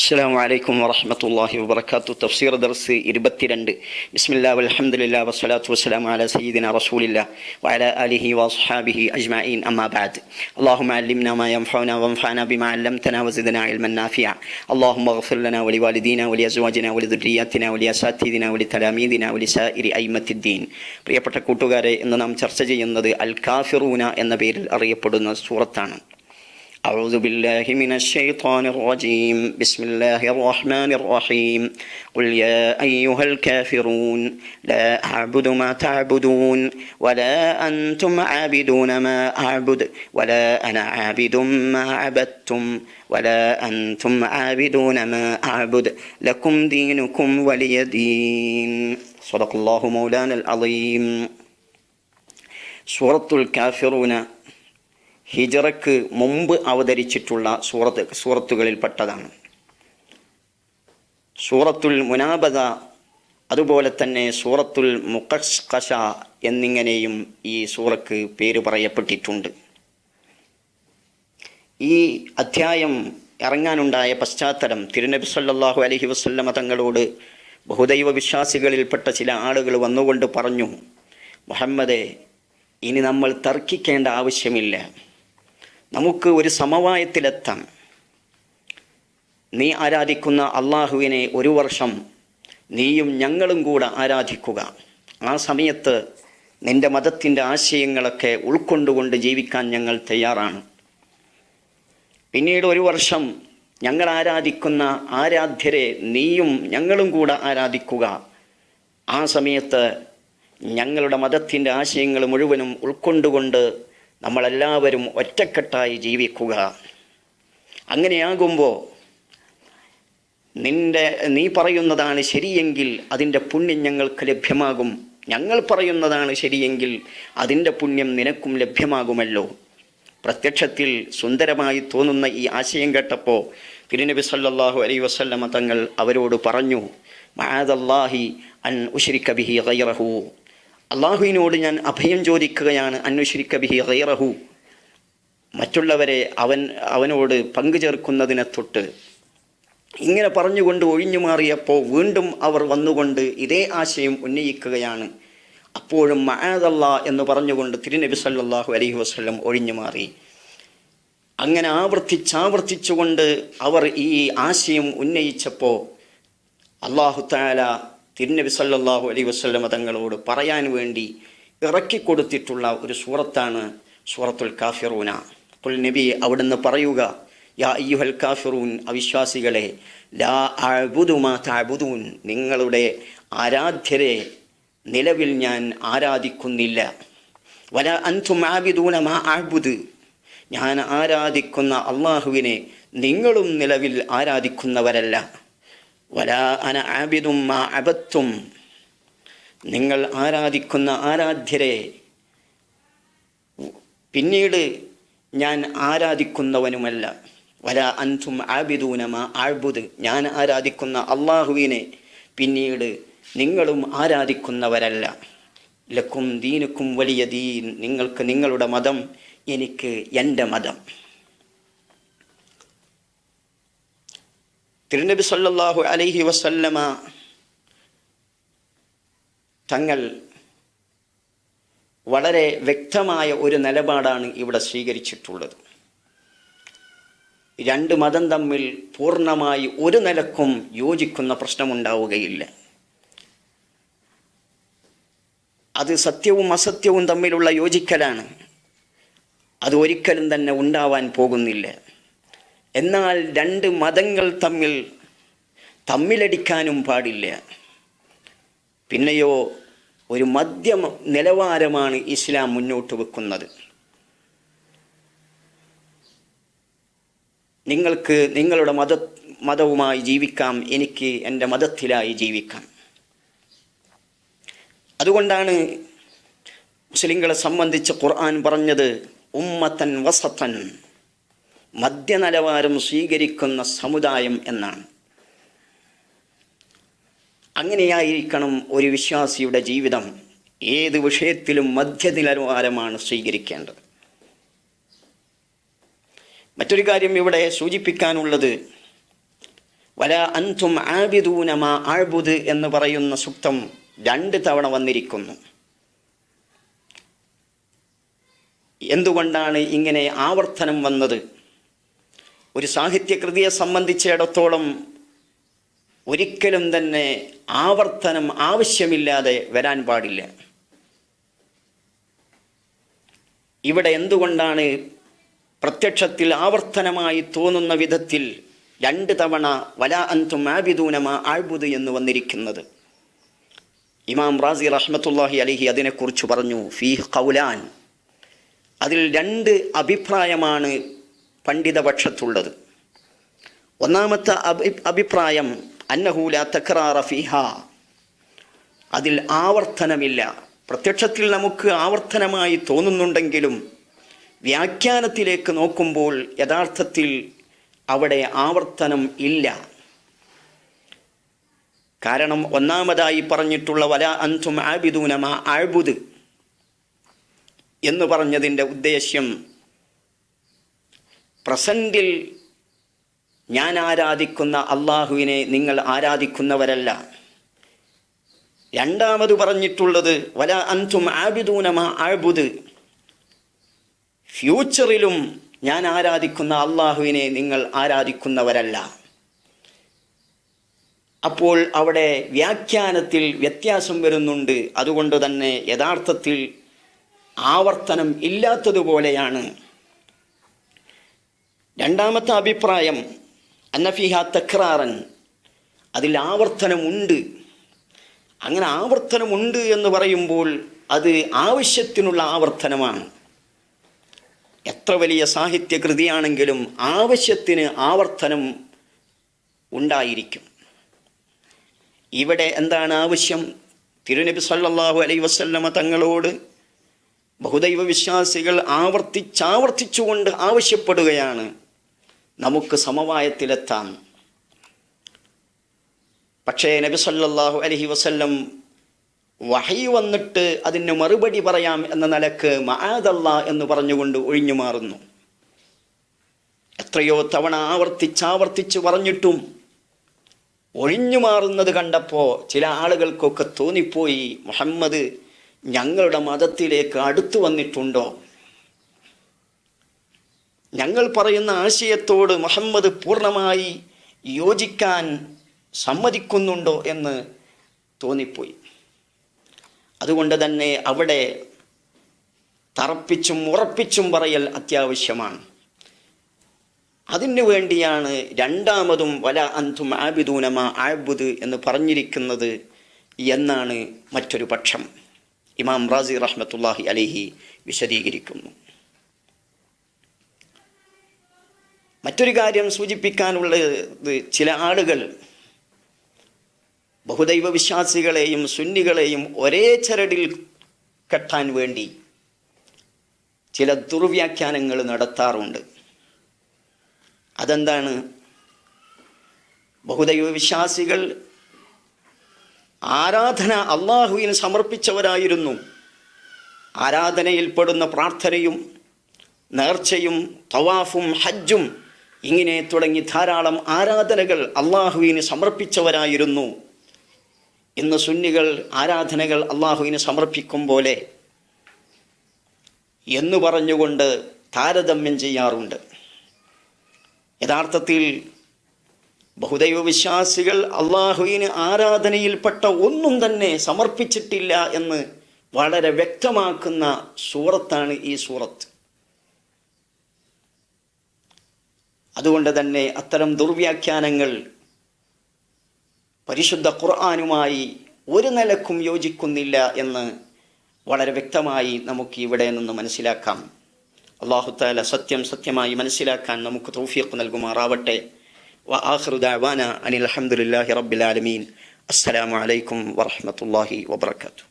السلام عليكم ورحمة الله وبركاته. تفسير درس 22. بسم الله والحمد لله والصلاة والسلام على سيدنا رسول الله وعلى آله وأصحابه أجمعين. أما بعد. اللهم علمنا ما ينفعنا وانفعنا بما علمتنا وزدنا علما نافعا. اللهم اغفر لنا ولوالدينا ولأزواجنا ولذرياتنا ولأساتذتنا ولتلاميذنا ولسائر أئمة الدين. പ്രിയപ്പെട്ട കൂട്ടുകാരെ, ഇന്ന് നാം ചർച്ച ചെയ്യുന്നത് അൽ കാഫിറൂന എന്ന പേരിൽ അറിയപ്പെടുന്ന സൂറത്താണ്. أعوذ بالله من الشيطان الرجيم. بسم الله الرحمن الرحيم. قل يا أيها الكافرون لا أعبد ما تعبدون ولا أنتم عابدون ما أعبد ولا أنا عابد ما عبدتم ولا أنتم عابدون ما أعبد لكم دينكم ولي دين. صدق الله مولانا العظيم. سورة الكافرون ഹിജറക്ക് മുമ്പ് അവതരിച്ചിട്ടുള്ള സൂറത്തുകളിൽപ്പെട്ടതാണ്. സൂറത്തുൽ മുനാബദ, അതുപോലെ തന്നെ സൂറത്തുൽ മുഖശ്ഖശ എന്നിങ്ങനെയും ഈ സൂറക്ക് പേര് പറയപ്പെട്ടിട്ടുണ്ട്. ഈ അധ്യായം ഇറങ്ങാനുണ്ടായ പശ്ചാത്തലം, തിരുനബി സല്ലല്ലാഹു അലൈഹി വസല്ലമ തങ്ങളോട് ബഹുദൈവ വിശ്വാസികളിൽപ്പെട്ട ചില ആളുകൾ വന്നുകൊണ്ട് പറഞ്ഞു, മുഹമ്മദേ, ഇനി നമ്മൾ തർക്കിക്കേണ്ട ആവശ്യമില്ല, നമുക്ക് ഒരു സമവായത്തിലെത്താം. നീ ആരാധിക്കുന്ന അള്ളാഹുവിനെ ഒരു വർഷം നീയും ഞങ്ങളും കൂടെ ആരാധിക്കുക. ആ സമയത്ത് നിൻ്റെ മതത്തിൻ്റെ ആശയങ്ങളൊക്കെ ഉൾക്കൊണ്ടുകൊണ്ട് ജീവിക്കാൻ ഞങ്ങൾ തയ്യാറാണ്. പിന്നീട് ഒരു വർഷം ഞങ്ങൾ ആരാധിക്കുന്ന ആരാധ്യരെ നീയും ഞങ്ങളും കൂടെ ആരാധിക്കുക. ആ സമയത്ത് ഞങ്ങളുടെ മതത്തിൻ്റെ ആശയങ്ങൾ മുഴുവനും ഉൾക്കൊണ്ടുകൊണ്ട് നമ്മളെല്ലാവരും ഒറ്റക്കെട്ടായി ജീവിക്കുക. അങ്ങനെയാകുമ്പോൾ നീ പറയുന്നതാണ് ശരിയെങ്കിൽ അതിൻ്റെ പുണ്യം ഞങ്ങൾക്ക് ലഭ്യമാകും, ഞങ്ങൾ പറയുന്നതാണ് ശരിയെങ്കിൽ അതിൻ്റെ പുണ്യം നിനക്കും ലഭ്യമാകുമല്ലോ. പ്രത്യക്ഷത്തിൽ സുന്ദരമായി തോന്നുന്ന ഈ ആശയം കേട്ടപ്പോൾ തിരുനബി സല്ലല്ലാഹു അലൈഹി വസല്ലമ തങ്ങൾ അവരോട് പറഞ്ഞു, മഅദല്ലാഹി അൻ ഉശ്രിക ബിഹി ഗൈറഹു, അള്ളാഹുവിനോട് ഞാൻ അഭയം ചോദിക്കുകയാണ്, അന്നുശ്രിക ബിഹി ഗൈറഹു, മറ്റുള്ളവരെ അവനോട് പങ്കു ചേർക്കുന്നതിനെ തൊട്ട്. ഇങ്ങനെ പറഞ്ഞുകൊണ്ട് ഒഴിഞ്ഞു മാറിയപ്പോൾ വീണ്ടും അവർ വന്നുകൊണ്ട് ഇതേ ആശയം ഉന്നയിക്കുകയാണ്. അപ്പോഴും മഅദല്ലാ എന്ന് പറഞ്ഞുകൊണ്ട് തിരുനബി സല്ലല്ലാഹു അലൈഹി വസല്ലം ഒഴിഞ്ഞു മാറി. അങ്ങനെ ആവർത്തിച്ചുകൊണ്ട് അവർ ഈ ആശയം ഉന്നയിച്ചപ്പോൾ അല്ലാഹു തആല തിരുനബി സല്ലല്ലാഹു അലൈഹി വസല്ലം തങ്ങളോട് പറയാൻ വേണ്ടി ഇറക്കിക്കൊടുത്തിട്ടുള്ള ഒരു സൂറത്താണ് സൂറത്തുൽ കാഫിറൂന. ഖുൽ നബി, അവിടുന്ന് പറയുക, യാ അയ്യുഹൽ കാഫിറൂൻ, അവിശ്വാസികളെ, ലാ അഅ്ബുദു മാ തഅ്ബുദൂൻ, നിങ്ങളുടെ ആരാധ്യരെ നിലവിൽ ഞാൻ ആരാധിക്കുന്നില്ല. വലാ അൻതും ആബിദൂന മാ അഅ്ബുദു, ഞാൻ ആരാധിക്കുന്ന അള്ളാഹുവിനെ നിങ്ങളും നിലവിൽ ആരാധിക്കുന്നവരല്ല. വലാ അന ആബിദും മാ അബദ്തും, നിങ്ങൾ ആരാധിക്കുന്ന ആരാധ്യരെ പിന്നീട് ഞാൻ ആരാധിക്കുന്നവനുമല്ല. വലാ അൻതും ആബിദൂന മാ അഅ്ബുദ്, ഞാൻ ആരാധിക്കുന്ന അള്ളാഹുവിനെ പിന്നീട് നിങ്ങളും ആരാധിക്കുന്നവരല്ല. ലക്കും ദീനുക്കും വലിയ ദീൻ, നിങ്ങൾക്ക് നിങ്ങളുടെ മതം, എനിക്ക് എൻ്റെ മതം. തിരുനബി സല്ലല്ലാഹു അലൈഹി വസല്ലമ തങ്ങൾ വളരെ വ്യക്തമായ ഒരു നിലപാടാണ് ഇവിടെ സ്വീകരിച്ചിട്ടുള്ളത്. രണ്ട് മതം തമ്മിൽ പൂർണ്ണമായി ഒരു നിലക്കും യോജിക്കുന്ന പ്രശ്നമുണ്ടാവുകയില്ല. അത് സത്യവും അസത്യവും തമ്മിലുള്ള യോജിക്കലാണ്. അത് ഒരിക്കലും തന്നെ ഉണ്ടാവാൻ പോകുന്നില്ല. എന്നാൽ രണ്ട് മതങ്ങൾ തമ്മിലടിക്കാനും പാടില്ല. പിന്നെയോ ഒരു മധ്യമ നിലവാരമാണ് ഇസ്ലാം മുന്നോട്ട് വെക്കുന്നത്. നിങ്ങൾക്ക് നിങ്ങളുടെ മതവുമായി ജീവിക്കാം, എനിക്ക് എൻ്റെ മതത്തിലായി ജീവിക്കാം. അതുകൊണ്ടാണ് മുസ്ലിങ്ങളെ സംബന്ധിച്ച് ഖുർആൻ പറഞ്ഞത് ഉമ്മത്തൻ വസത്തൻ, മധ്യനിലവാരം സ്വീകരിക്കുന്ന സമുദായം എന്നാണ്. അങ്ങനെയായിരിക്കണം ഒരു വിശ്വാസിയുടെ ജീവിതം. ഏത് വിഷയത്തിലും മധ്യനിലവാരമാണ് സ്വീകരിക്കേണ്ടത്. മറ്റൊരു കാര്യം ഇവിടെ സൂചിപ്പിക്കാനുള്ളത്, വലാ അൻതും ആബിദൂന മാ അഅ്ബുദ് എന്ന് പറയുന്ന സൂക്തം 2 തവണ വന്നിരിക്കുന്നു. എന്തുകൊണ്ടാണ് ഇങ്ങനെ ആവർത്തനം വന്നത്? ഒരു സാഹിത്യകൃതിയെ സംബന്ധിച്ചിടത്തോളം ഒരിക്കലും തന്നെ ആവർത്തനം ആവശ്യമില്ലാതെ വരാൻ പാടില്ല. ഇവിടെ എന്തുകൊണ്ടാണ് പ്രത്യക്ഷത്തിൽ ആവർത്തനമായി തോന്നുന്ന വിധത്തിൽ 2 തവണ വലാ അൻതും ആബിദൂന മാ അഅ്ബുദ് എന്ന് വന്നിരിക്കുന്നത്? ഇമാം റാസി റഹ്മത്തുള്ളാഹി അലൈഹി അതിനെക്കുറിച്ച് പറഞ്ഞു, ഫീഹ് ഖൗലാൻ, അതിൽ 2 അഭിപ്രായമാണ് പണ്ഡിതപക്ഷത്തുള്ളത്. ഒന്നാമത്തെ അഭിപ്രായം അന്നഹു ലാ തക്റാറ ഫീഹാ, അതിൽ ആവർത്തനമില്ല. പ്രത്യക്ഷത്തിൽ നമുക്ക് ആവർത്തനമായി തോന്നുന്നുണ്ടെങ്കിലും വ്യാഖ്യാനത്തിലേക്ക് നോക്കുമ്പോൾ യഥാർത്ഥത്തിൽ അവിടെ ആവർത്തനം ഇല്ല. കാരണം ഒന്നാമതായി പറഞ്ഞിട്ടുള്ള വലാ അൻതും ആബിദൂന മാ അഅ്ബുദ് എന്ന് പറഞ്ഞതിൻ്റെ ഉദ്ദേശ്യം പ്രസൻറ്റിൽ ഞാൻ ആരാധിക്കുന്ന അള്ളാഹുവിനെ നിങ്ങൾ ആരാധിക്കുന്നവരല്ല. രണ്ടാമത് പറഞ്ഞിട്ടുള്ളത് വലാ അൻതും ആബിദൂന മാ അഅ്ബുദ്, ഫ്യൂച്ചറിലും ഞാൻ ആരാധിക്കുന്ന അള്ളാഹുവിനെ നിങ്ങൾ ആരാധിക്കുന്നവരല്ല. അപ്പോൾ അവിടെ വ്യാഖ്യാനത്തിൽ വ്യത്യാസം വരുന്നുണ്ട്. അതുകൊണ്ട് തന്നെ യഥാർത്ഥത്തിൽ ആവർത്തനം ഇല്ലാത്തതുപോലെയാണ്. രണ്ടാമത്തെ അഭിപ്രായം അന്നഫിഹ തക്റാറൻ, അതിൽ ആവർത്തനമുണ്ട്. അങ്ങനെ ആവർത്തനമുണ്ട് എന്ന് പറയുമ്പോൾ അത് ആവശ്യത്തിനുള്ള ആവർത്തനമാണ്. എത്ര വലിയ സാഹിത്യകൃതിയാണെങ്കിലും ആവശ്യത്തിന് ആവർത്തനം ഉണ്ടായിരിക്കും. ഇവിടെ എന്താണ് ആവശ്യം? തിരുനബി സല്ലല്ലാഹു അലൈഹി വസല്ലമ തങ്ങളോട് ബഹുദൈവ വിശ്വാസികൾ ആവർത്തിച്ചുകൊണ്ട് ആവശ്യപ്പെടുകയാണ്, നമുക്ക് സമവായത്തിലെത്താം. പക്ഷേ നബി സല്ലല്ലാഹു അലൈഹി വസല്ലം വഹി വന്നിട്ട് അതിന് മറുപടി പറയാം എന്ന നിലക്ക് മആദല്ലാ എന്ന് പറഞ്ഞുകൊണ്ട് ഒഴിഞ്ഞു മാറുന്നു. എത്രയോ തവണ ആവർത്തിച്ച് പറഞ്ഞിട്ടും ഒഴിഞ്ഞു മാറുന്നത് കണ്ടപ്പോൾ ചില ആളുകൾക്കൊക്കെ തോന്നിപ്പോയി, മുഹമ്മദ് ഞങ്ങളുടെ മതത്തിലേക്ക് അടുത്തു വന്നിട്ടുണ്ടോ, ഞങ്ങൾ പറയുന്ന ആശയത്തോട് മുഹമ്മദ് പൂർണ്ണമായി യോജിക്കാൻ സമ്മതിക്കുന്നുണ്ടോ എന്ന് തോന്നിപ്പോയി. അതുകൊണ്ട് തന്നെ അവിടെ തറപ്പിച്ചും ഉറപ്പിച്ചും പറയൽ അത്യാവശ്യമാണ്. അതിനു വേണ്ടിയാണ് രണ്ടാമതും വലാ അൻതും ആബിദൂന മാ അഅ്ബുദ് എന്ന് പറഞ്ഞിരിക്കുന്നത് എന്നാണ് മറ്റൊരു പക്ഷം. ഇമാം റാസി റഹ്മത്തുള്ളാഹി അലൈഹി വിശദീകരിക്കുന്നു. മറ്റൊരു കാര്യം സൂചിപ്പിക്കാനുള്ളത്, ചില ആളുകൾ ബഹുദൈവ വിശ്വാസികളെയും സുന്നികളെയും ഒരേ ചരടിൽ കെട്ടാൻ വേണ്ടി ചില ദുർവ്യാഖ്യാനങ്ങൾ നടത്താറുണ്ട്. അതെന്താണ്? ബഹുദൈവ വിശ്വാസികൾ ആരാധന അള്ളാഹുവിന് സമർപ്പിച്ചവരായിരുന്നു. ആരാധനയിൽപ്പെടുന്ന പ്രാർത്ഥനയും നേർച്ചയും തവാഫും ഹജ്ജും ഇങ്ങനെ തുടങ്ങി ധാരാളം ആരാധനകൾ അള്ളാഹുവിന് സമർപ്പിച്ചവരായിരുന്നു. ഇന്ന് സുന്നികൾ ആരാധനകൾ അള്ളാഹുവിന് സമർപ്പിക്കും പോലെ എന്ന് പറഞ്ഞുകൊണ്ട് താരതമ്യം ചെയ്യാറുണ്ട്. യഥാർത്ഥത്തിൽ ബഹുദൈവ വിശ്വാസികൾ അള്ളാഹുവിന് ആരാധനയിൽപ്പെട്ട ഒന്നും തന്നെ സമർപ്പിച്ചിട്ടില്ല എന്ന് വളരെ വ്യക്തമാക്കുന്ന സൂറത്താണ് ഈ സൂറത്ത്. അതുകൊണ്ട് തന്നെ അത്തരം ദുർവ്യാഖ്യാനങ്ങൾ പരിശുദ്ധ ഖുർആനുമായി ഒരു നിലക്കും യോജിക്കുന്നില്ല എന്ന് വളരെ വ്യക്തമായി നമുക്ക് ഇവിടെ നിന്ന് മനസ്സിലാക്കാം. അല്ലാഹു തആല സത്യം സത്യമായി മനസ്സിലാക്കാൻ നമുക്ക് തൗഫീഖ് നൽകുമാറാവട്ടെ. വആഖിറു ദഅവാന അനിൽ ഹംദുലില്ലാഹി റബ്ബിൽ ആലമീൻ. അസ്സലാമു അലൈക്കും വറഹ്മത്തുള്ളാഹി വബറകാതുഹു.